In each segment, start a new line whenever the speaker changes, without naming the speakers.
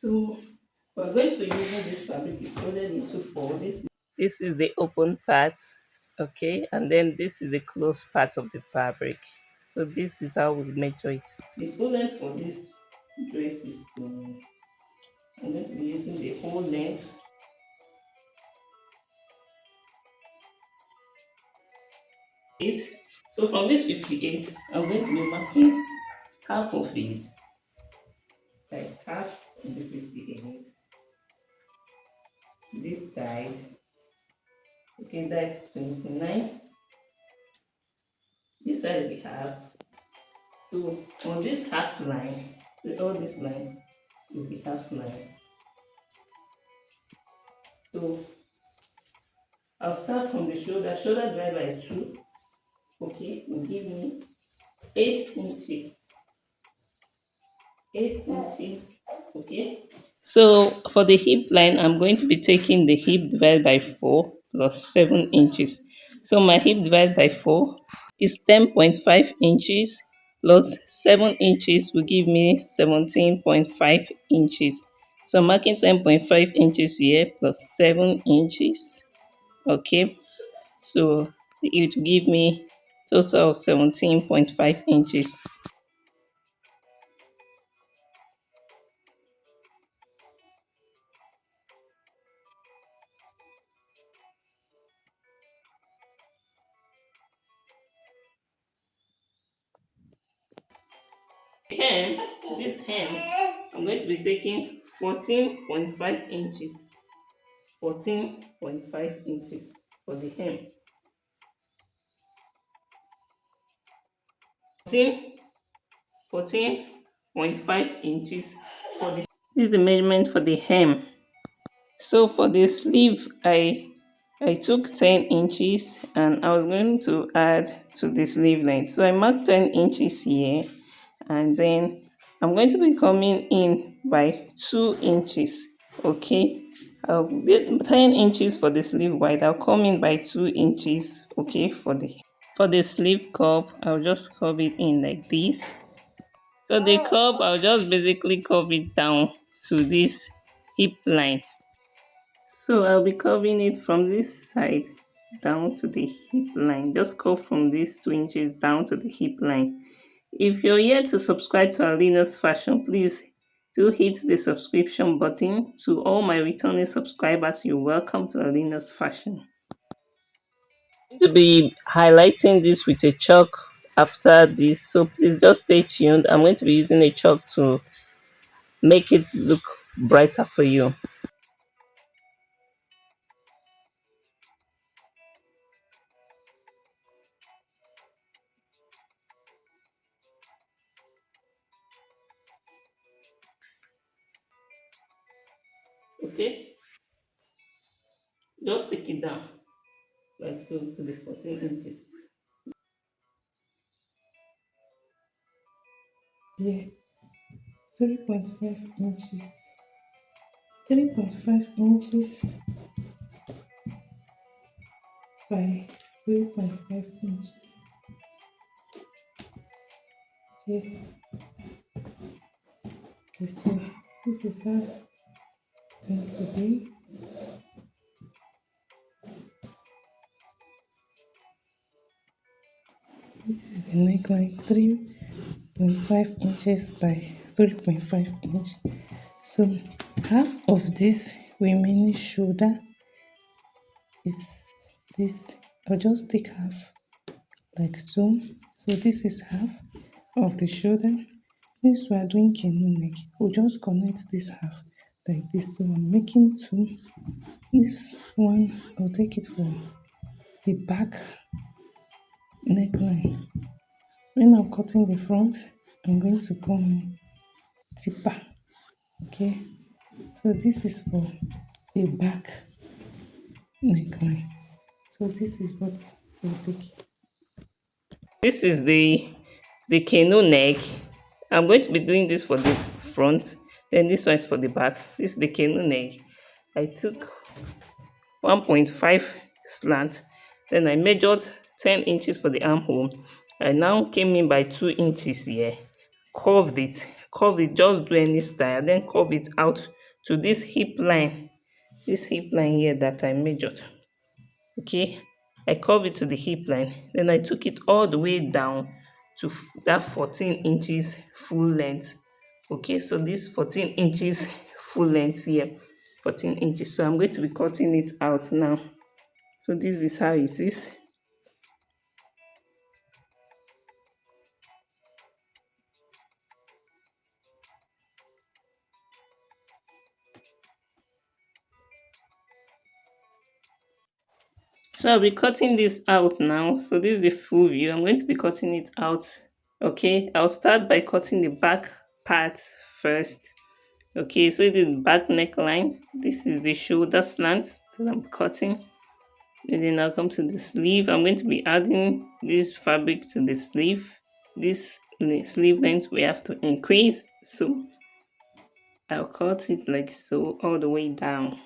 So we're going to use this fabric is folded into four. This is the open part, okay, and then this is the closed part of the fabric. So this is how we measure it. The full length for this dress is I'm going to be using the whole length. So from this 58, I'm going to be marking half of it. That is half of the 58. This side, okay, that's 29. This side is the half. So on this half line, all this line is the half line. So I'll start from the shoulder. Shoulder divided by 2, okay, will give me 8 inches. 8 inches, okay. So for the hip line, I'm going to be taking the hip divided by 4 plus 7 inches. So my hip divided by 4 is 10.5 inches plus 7 inches will give me 17.5 inches. So I'm marking 10.5 inches here plus 7 inches. Okay, so it will give me total of 17.5 inches. Hem, this hem, I'm going to be taking 14.5 inches. 14.5 inches for the hem. 14.5 inches for the. This is the measurement for the hem. So for the sleeve, I took 10 inches and I was going to add to the sleeve length. So I marked 10 inches here, and then I'm going to be coming in by 2 inches. Okay, I'll be 10 inches for the sleeve wide. I'll come in by 2 inches. Okay, for the sleeve curve, I'll just curve it in like this. So the curve, I'll just basically curve it down to this hip line. So I'll be curving it from this side down to the hip line. Just curve from these 2 inches down to the hip line. If you're yet to subscribe to Alina's Fashion, please do hit the subscription button. To all my returning subscribers, you're welcome to Alina's Fashion. I'm going to be highlighting this with a chalk after this, so please just stay tuned. I'm going to be using a chalk to make it look brighter for you. Okay, just take it down like so to the 14 inches.
Yeah, 3.5 inches. 3.5 inches by 3.5 inches. Okay. Okay, so this is how it's going to be. This is the neckline, 3.5 inches by 3.5 inch. So half of this remaining shoulder is this. I'll just take half like so. So this is half of the shoulder. Since we are doing canoe neck, we'll just connect this half like this. So I'm making two. This one, I'll take it for the back neckline. When I'm cutting the front, I'm going to come in deeper. Okay, so this is for the back neckline. So this is what we'll take.
This is the canoe neck. I'm going to be doing this for the front, then this one is for the back. This is the canoe neck. I took 1.5 slant, then I measured 10 inches for the armhole. I now came in by 2 inches here, curved it, curve it, just do any style, then curve it out to this hip line here that I measured. Okay, I curve it to the hip line, then I took it all the way down to that 14 inches full length. Okay, so this 14 inches full length here, 14 inches. So I'm going to be cutting it out now. So this is how it is. So I'll be cutting this out now. So this is the full view. I'm going to be cutting it out. Okay, I'll start by cutting the back part first. Okay, so this is back neckline. This is the shoulder slant that I'm cutting. And then I'll come to the sleeve. I'm going to be adding this fabric to the sleeve. This sleeve length we have to increase. So I'll cut it like so all the way down.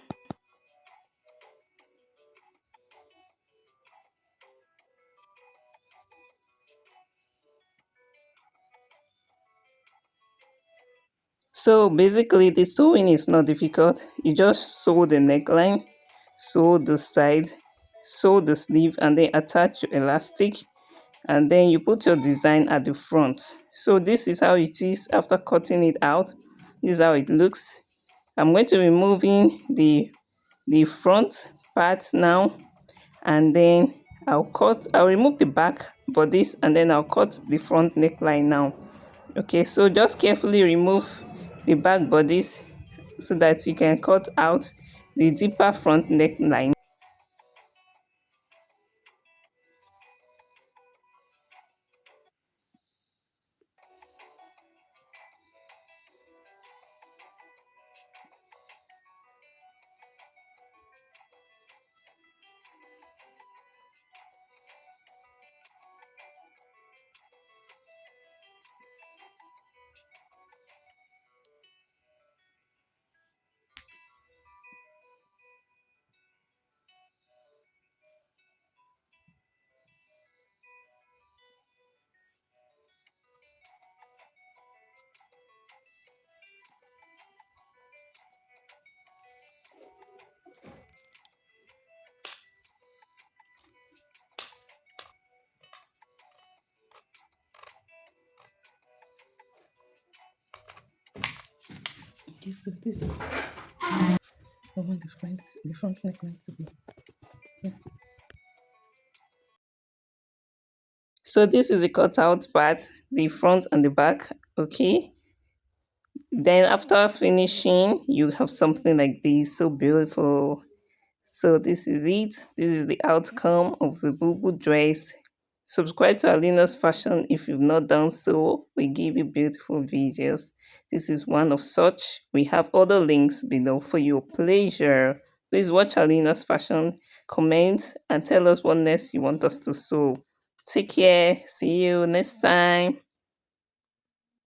So basically the sewing is not difficult. You just sew the neckline, sew the side, sew the sleeve, and then attach your elastic, and then you put your design at the front. So this is how it is after cutting it out. This is how it looks. I'm going to be removing the front part now, and then I'll remove the back bodice, and then I'll cut the front neckline now. Okay, so just carefully remove the back bodies so that you can cut out the deeper front neckline.
Okay, so this is I want the front neckline to be. Yeah.
So this is the cutout part, the front and the back. Okay, then after finishing you have something like this, so beautiful. So this is it. This is the outcome of the boo boo dress. Subscribe to Alina's Fashion if you've not done so. We give you beautiful videos. This is one of such. We have other links below for your pleasure. Please watch Alina's Fashion, comment, and tell us what next you want us to sew. Take care. See you next time.